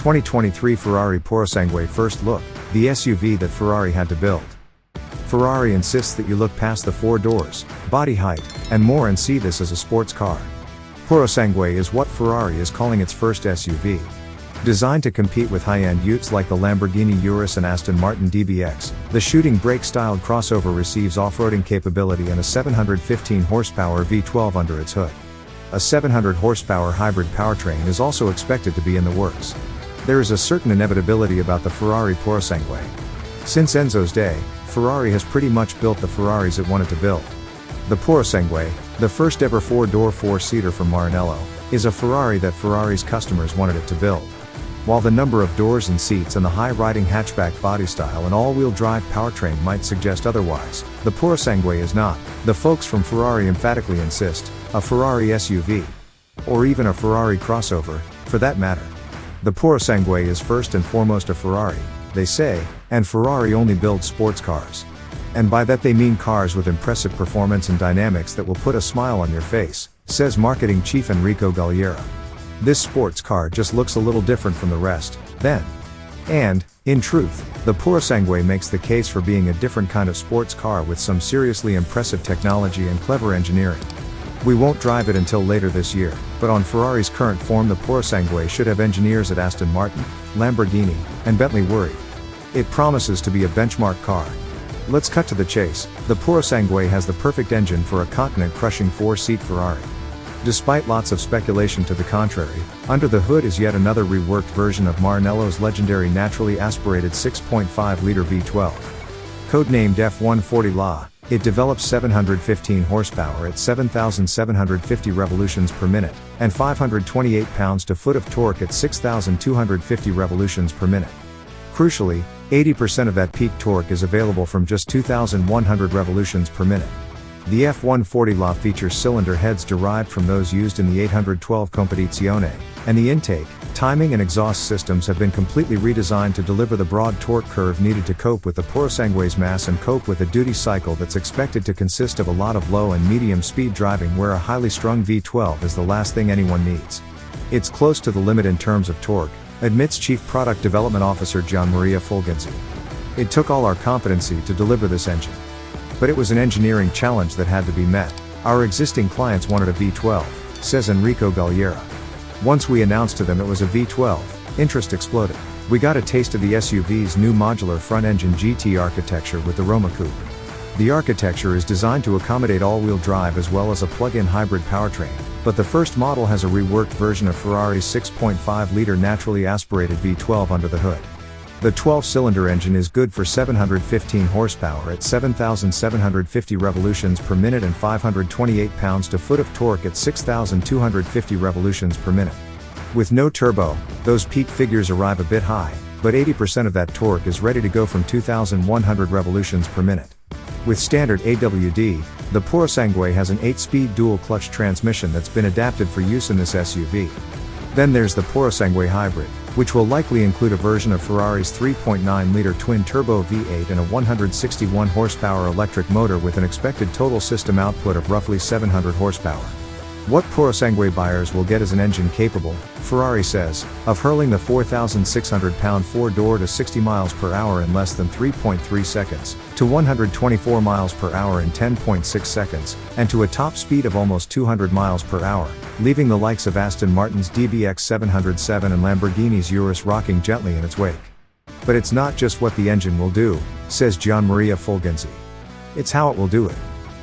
2023 Ferrari Purosangue First Look, the SUV that Ferrari had to build. Ferrari insists that you look past the 4 doors, body height, and more and see this as a sports car. Purosangue is what Ferrari is calling its first SUV. Designed to compete with high-end utes like the Lamborghini Urus and Aston Martin DBX, the shooting brake-styled crossover receives off-roading capability and a 715 horsepower V12 under its hood. A 700 horsepower hybrid powertrain is also expected to be in the works. There is a certain inevitability about the Ferrari Purosangue. Since Enzo's day, Ferrari has pretty much built the Ferraris it wanted to build. The Purosangue, the first ever 4-door 4-seater from Maranello, is a Ferrari that Ferrari's customers wanted it to build. While the number of doors and seats and the high-riding hatchback body style and all-wheel drive powertrain might suggest otherwise, the Purosangue is not. The folks from Ferrari emphatically insist, a Ferrari SUV. Or even a Ferrari crossover, for that matter. The Purosangue is first and foremost a Ferrari, they say, and Ferrari only builds sports cars. And by that they mean cars with impressive performance and dynamics that will put a smile on your face, says marketing chief Enrico Galliera. This sports car just looks a little different from the rest, then. And, in truth, the Purosangue makes the case for being a different kind of sports car with some seriously impressive technology and clever engineering. We won't drive it until later this year, but on Ferrari's current form the Purosangue should have engineers at Aston Martin, Lamborghini, and Bentley worried. It promises to be a benchmark car. Let's cut to the chase. The Purosangue has the perfect engine for a continent-crushing 4-seat Ferrari. Despite lots of speculation to the contrary, under the hood is yet another reworked version of Maranello's legendary naturally-aspirated 6.5-liter V12. Codenamed F140 La, it develops 715 horsepower at 7,750 revolutions per minute, and 528 pounds-to-foot of torque at 6,250 revolutions per minute. Crucially, 80% of that peak torque is available from just 2,100 revolutions per minute. The F140 La features cylinder heads derived from those used in the 812 Competizione, and the intake, timing and exhaust systems have been completely redesigned to deliver the broad torque curve needed to cope with the Purosangue's mass and cope with a duty cycle that's expected to consist of a lot of low and medium speed driving where a highly strung V12 is the last thing anyone needs. It's close to the limit in terms of torque, admits Chief Product Development Officer Gianmaria Fulgenzi. It took all our competency to deliver this engine. But it was an engineering challenge that had to be met. Our existing clients wanted a V12, says Enrico Galliera. Once we announced to them it was a V12, interest exploded. We got a taste of the SUV's new modular front-engine GT architecture with the Roma Coupe. The architecture is designed to accommodate all-wheel drive as well as a plug-in hybrid powertrain, but the first model has a reworked version of Ferrari's 6.5-liter naturally aspirated V12 under the hood. The 12-cylinder engine is good for 715 horsepower at 7,750 revolutions per minute and 528 pounds-to-foot of torque at 6,250 revolutions per minute. With no turbo, those peak figures arrive a bit high, but 80% of that torque is ready to go from 2,100 revolutions per minute. With standard AWD, the Purosangue has an 8-speed dual-clutch transmission that's been adapted for use in this SUV. Then there's the Purosangue Hybrid, which will likely include a version of Ferrari's 3.9-liter twin-turbo V8 and a 161 horsepower electric motor with an expected total system output of roughly 700 horsepower. What Purosangue buyers will get is an engine capable, Ferrari says, of hurling the 4,600-pound 4-door to 60 miles per hour in less than 3.3 seconds, to 124 miles per hour in 10.6 seconds, and to a top speed of almost 200 miles per hour, leaving the likes of Aston Martin's DBX 707 and Lamborghini's Urus rocking gently in its wake. But it's not just what the engine will do, says Gianmaria Fulgenzi. It's how it will do it.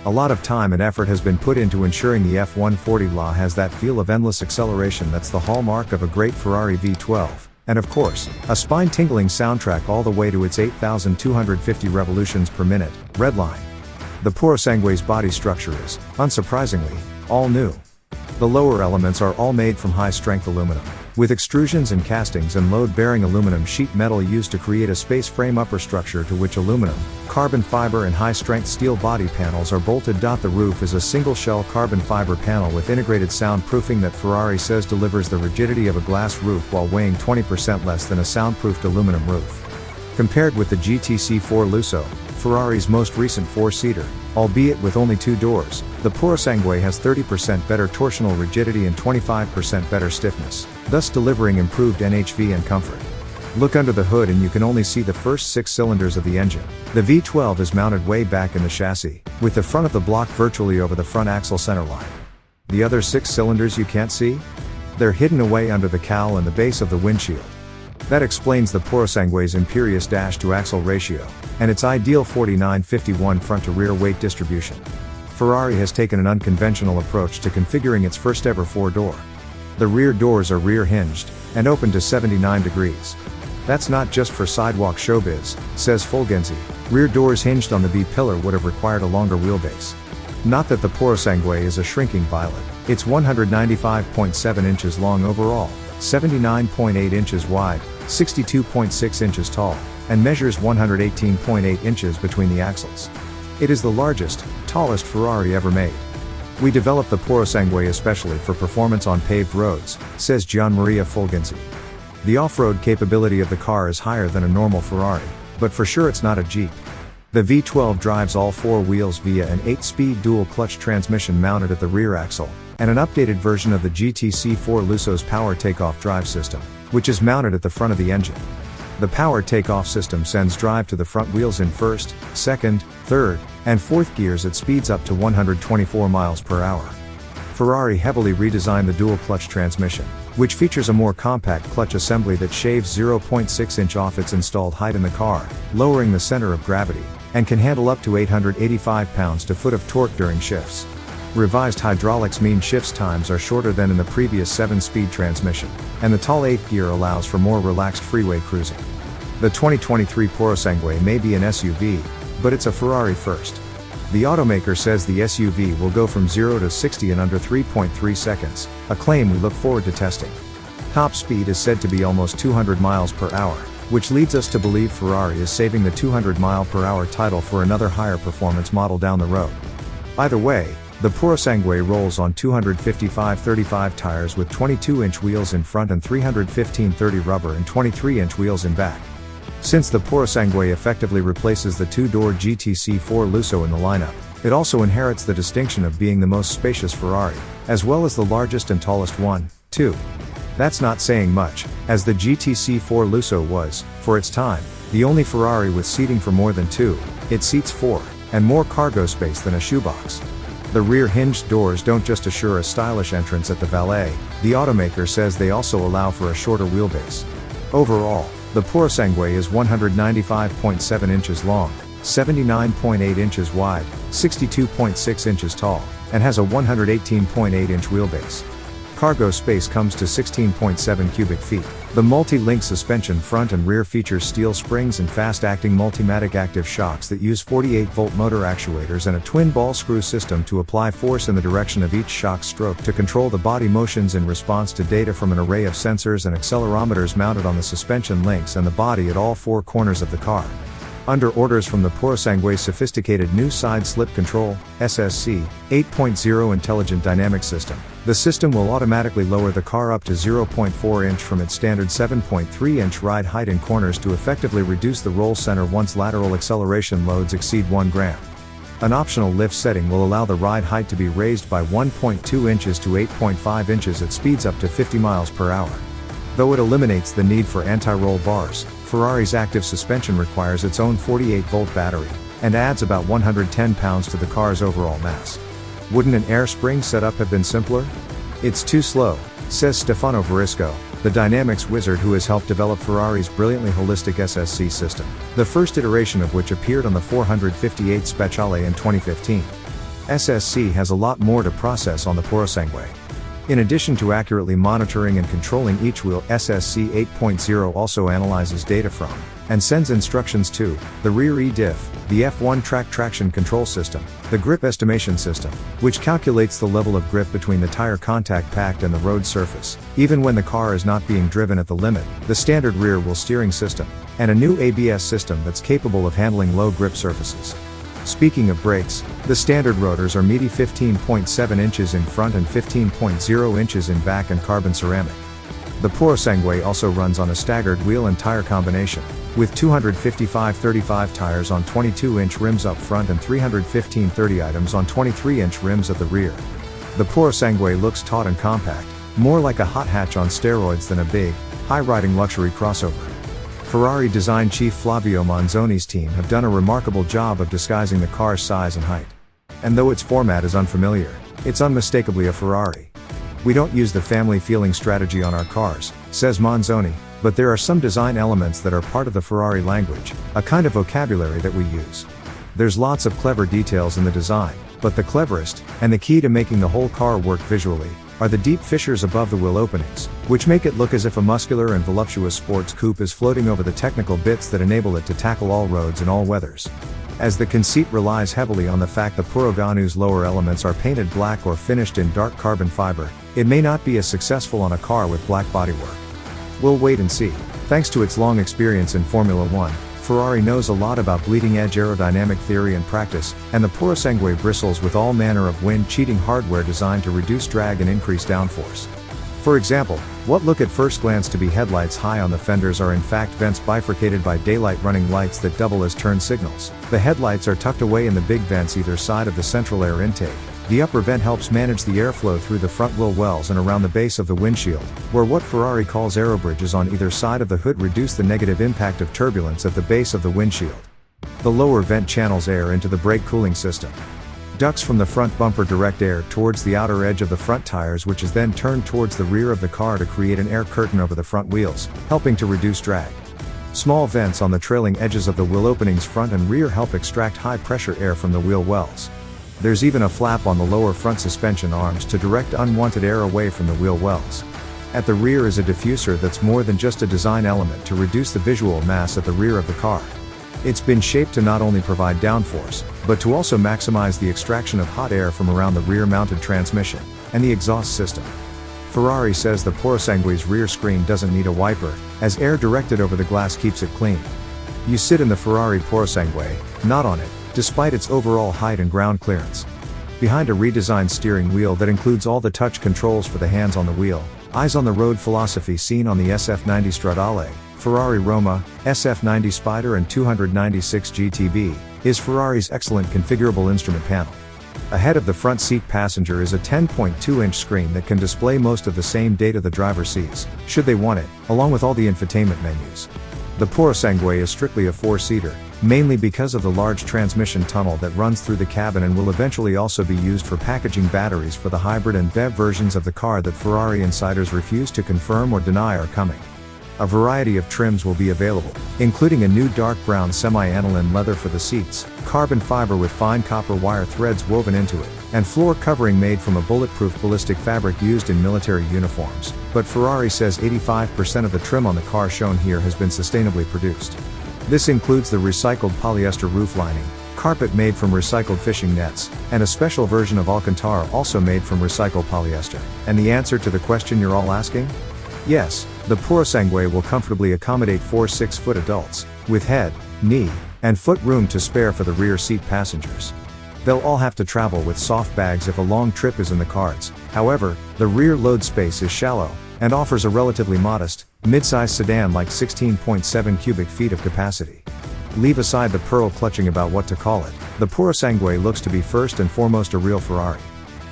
A lot of time and effort has been put into ensuring the F140 La has that feel of endless acceleration that's the hallmark of a great Ferrari V12, and of course, a spine-tingling soundtrack all the way to its 8,250 revolutions per minute, redline. The Purosangue's body structure is, unsurprisingly, all new. The lower elements are all made from high-strength aluminum, with extrusions and castings and load-bearing aluminum sheet metal used to create a space frame upper structure to which aluminum, carbon fiber and high-strength steel body panels are bolted. The roof is a single-shell carbon fiber panel with integrated soundproofing that Ferrari says delivers the rigidity of a glass roof while weighing 20% less than a soundproofed aluminum roof. Compared with the GTC4 Lusso, Ferrari's most recent four-seater, albeit with only 2 doors, the Purosangue has 30% better torsional rigidity and 25% better stiffness, thus delivering improved NHV and comfort. Look under the hood and you can only see the first 6 cylinders of the engine. The V12 is mounted way back in the chassis, with the front of the block virtually over the front axle centerline. The other 6 cylinders you can't see? They're hidden away under the cowl and the base of the windshield. That explains the Purosangue's imperious dash-to-axle ratio, and its ideal 49-51 front-to-rear weight distribution. Ferrari has taken an unconventional approach to configuring its first-ever 4-door. The rear doors are rear-hinged, and open to 79 degrees. That's not just for sidewalk showbiz, says Fulgenzi. Rear doors hinged on the B-pillar would have required a longer wheelbase. Not that the Purosangue is a shrinking violet. It's 195.7 inches long overall, 79.8 inches wide, 62.6 inches tall, and measures 118.8 inches between the axles. It is the largest, tallest Ferrari ever made. We developed the Purosangue especially for performance on paved roads, says Gianmaria Fulgenzi. The off-road capability of the car is higher than a normal Ferrari, but for sure it's not a Jeep. The V12 drives all 4 wheels via an 8-speed dual-clutch transmission mounted at the rear axle, and an updated version of the GTC4 Lusso's power takeoff drive system, which is mounted at the front of the engine. The power takeoff system sends drive to the front wheels in first, second, third, and fourth gears at speeds up to 124 miles per hour. Ferrari heavily redesigned the dual-clutch transmission, which features a more compact clutch assembly that shaves 0.6 inch off its installed height in the car, lowering the center of gravity, and can handle up to 885 pounds-to-foot of torque during shifts. Revised hydraulics mean shifts times are shorter than in the previous 7-speed transmission, and the tall 8th gear allows for more relaxed freeway cruising. The 2023 Purosangue may be an SUV, but it's a Ferrari first. The automaker says the SUV will go from 0 to 60 in under 3.3 seconds, a claim we look forward to testing. Top speed is said to be almost 200 miles per hour, which leads us to believe Ferrari is saving the 200 mile per hour title for another higher performance model down the road. Either way, the Purosangue rolls on 255/35 tires with 22-inch wheels in front and 315/30 rubber and 23-inch wheels in back. Since the Purosangue effectively replaces the 2-door GTC4 Lusso in the lineup, it also inherits the distinction of being the most spacious Ferrari, as well as the largest and tallest one, too. That's not saying much, as the GTC4 Lusso was, for its time, the only Ferrari with seating for more than 2. It seats 4, and more cargo space than a shoebox. The rear hinged doors don't just assure a stylish entrance at the valet, the automaker says they also allow for a shorter wheelbase. Overall, the Purosangue is 195.7 inches long, 79.8 inches wide, 62.6 inches tall, and has a 118.8-inch wheelbase. Cargo space comes to 16.7 cubic feet. The multi-link suspension front and rear features steel springs and fast-acting multimatic active shocks that use 48-volt motor actuators and a twin ball screw system to apply force in the direction of each shock stroke to control the body motions in response to data from an array of sensors and accelerometers mounted on the suspension links and the body at all 4 corners of the car. Under orders from the Purosangue's sophisticated new side slip control, SSC, 8.0 intelligent dynamic system, the system will automatically lower the car up to 0.4 inch from its standard 7.3 inch ride height in corners to effectively reduce the roll center once lateral acceleration loads exceed 1 gram. An optional lift setting will allow the ride height to be raised by 1.2 inches to 8.5 inches at speeds up to 50 miles per hour. Though it eliminates the need for anti-roll bars, Ferrari's active suspension requires its own 48-volt battery, and adds about 110 pounds to the car's overall mass. Wouldn't an air spring setup have been simpler? It's too slow, says Stefano Varisco, the dynamics wizard who has helped develop Ferrari's brilliantly holistic SSC system, the first iteration of which appeared on the 458 Speciale in 2015. SSC has a lot more to process on the Purosangue. In addition to accurately monitoring and controlling each wheel, SSC 8.0 also analyzes data from, and sends instructions to, the rear E-diff, the F1 traction control system, the grip estimation system, which calculates the level of grip between the tire contact pact and the road surface, even when the car is not being driven at the limit, the standard rear wheel steering system, and a new ABS system that's capable of handling low grip surfaces. Speaking of brakes, the standard rotors are meaty 15.7 inches in front and 15.0 inches in back and carbon ceramic. The Purosangue also runs on a staggered wheel and tire combination, with 255/35 tires on 22-inch rims up front and 315/30 items on 23-inch rims at the rear. The Purosangue looks taut and compact, more like a hot hatch on steroids than a big, high-riding luxury crossover. Ferrari design chief Flavio Monzoni's team have done a remarkable job of disguising the car's size and height. And though its format is unfamiliar, it's unmistakably a Ferrari. "We don't use the family-feeling strategy on our cars," says Monzoni, "but there are some design elements that are part of the Ferrari language, a kind of vocabulary that we use. There's lots of clever details in the design, but the cleverest, and the key to making the whole car work visually, are the deep fissures above the wheel openings, which make it look as if a muscular and voluptuous sports coupe is floating over the technical bits that enable it to tackle all roads and all weathers." As the conceit relies heavily on the fact the Purosangue's lower elements are painted black or finished in dark carbon fiber, it may not be as successful on a car with black bodywork. We'll wait and see. Thanks to its long experience in Formula One, Ferrari knows a lot about bleeding-edge aerodynamic theory and practice, and the Purosangue bristles with all manner of wind-cheating hardware designed to reduce drag and increase downforce. For example, what look at first glance to be headlights high on the fenders are in fact vents bifurcated by daylight running lights that double as turn signals. The headlights are tucked away in the big vents either side of the central air intake. The upper vent helps manage the airflow through the front wheel wells and around the base of the windshield, where what Ferrari calls aerobridges on either side of the hood reduce the negative impact of turbulence at the base of the windshield. The lower vent channels air into the brake cooling system. Ducts from the front bumper direct air towards the outer edge of the front tires, which is then turned towards the rear of the car to create an air curtain over the front wheels, helping to reduce drag. Small vents on the trailing edges of the wheel openings front and rear help extract high-pressure air from the wheel wells. There's even a flap on the lower front suspension arms to direct unwanted air away from the wheel wells. At the rear is a diffuser that's more than just a design element to reduce the visual mass at the rear of the car. It's been shaped to not only provide downforce, but to also maximize the extraction of hot air from around the rear-mounted transmission and the exhaust system. Ferrari says the Purosangue's rear screen doesn't need a wiper, as air directed over the glass keeps it clean. You sit in the Ferrari Purosangue, not on it, despite its overall height and ground clearance. Behind a redesigned steering wheel that includes all the touch controls for the hands on the wheel, eyes on the road philosophy seen on the SF90 Stradale, Ferrari Roma, SF90 Spider and 296 GTB, is Ferrari's excellent configurable instrument panel. Ahead of the front seat passenger is a 10.2-inch screen that can display most of the same data the driver sees, should they want it, along with all the infotainment menus. The Purosangue is strictly a four-seater, mainly because of the large transmission tunnel that runs through the cabin and will eventually also be used for packaging batteries for the hybrid and BEV versions of the car that Ferrari insiders refuse to confirm or deny are coming. A variety of trims will be available, including a new dark brown semi-aniline leather for the seats, carbon fiber with fine copper wire threads woven into it, and floor covering made from a bulletproof ballistic fabric used in military uniforms, but Ferrari says 85% of the trim on the car shown here has been sustainably produced. This includes the recycled polyester roof lining, carpet made from recycled fishing nets, and a special version of Alcantara also made from recycled polyester. And the answer to the question you're all asking? Yes, the Purosangue will comfortably accommodate 4 6-foot adults, with head, knee, and foot room to spare for the rear seat passengers. They'll all have to travel with soft bags if a long trip is in the cards. However, the rear load space is shallow, and offers a relatively modest, mid-size sedan like 16.7 cubic feet of capacity. Leave aside the pearl clutching about what to call it, the Purosangue looks to be first and foremost a real Ferrari.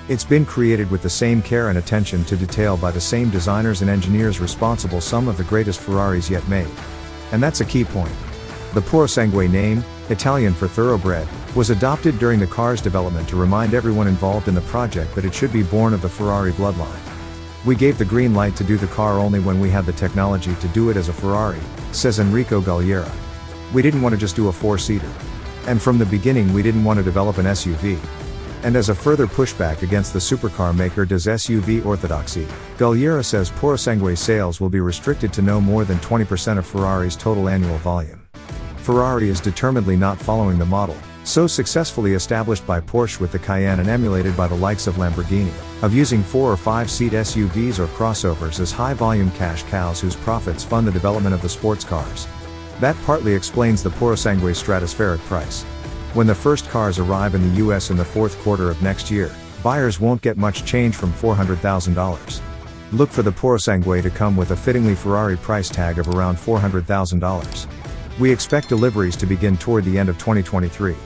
It's been created with the same care and attention to detail by the same designers and engineers responsible some of the greatest Ferraris yet made. And that's a key point. The Purosangue name, Italian for thoroughbred, was adopted during the car's development to remind everyone involved in the project that it should be born of the Ferrari bloodline. We gave the green light to do the car only when we had the technology to do it as a Ferrari, says Enrico Galliera. We didn't want to just do a four-seater. And from the beginning we didn't want to develop an SUV. And as a further pushback against the supercar maker does SUV orthodoxy, Galliera says Purosangue sales will be restricted to no more than 20% of Ferrari's total annual volume. Ferrari is determinedly not following the model, so successfully established by Porsche with the Cayenne and emulated by the likes of Lamborghini, of using 4 or 5-seat SUVs or crossovers as high-volume cash cows whose profits fund the development of the sports cars. That partly explains the Purosangue's stratospheric price. When the first cars arrive in the US in the fourth quarter of next year, buyers won't get much change from $400,000. Look for the Purosangue to come with a fittingly Ferrari price tag of around $400,000. We expect deliveries to begin toward the end of 2023.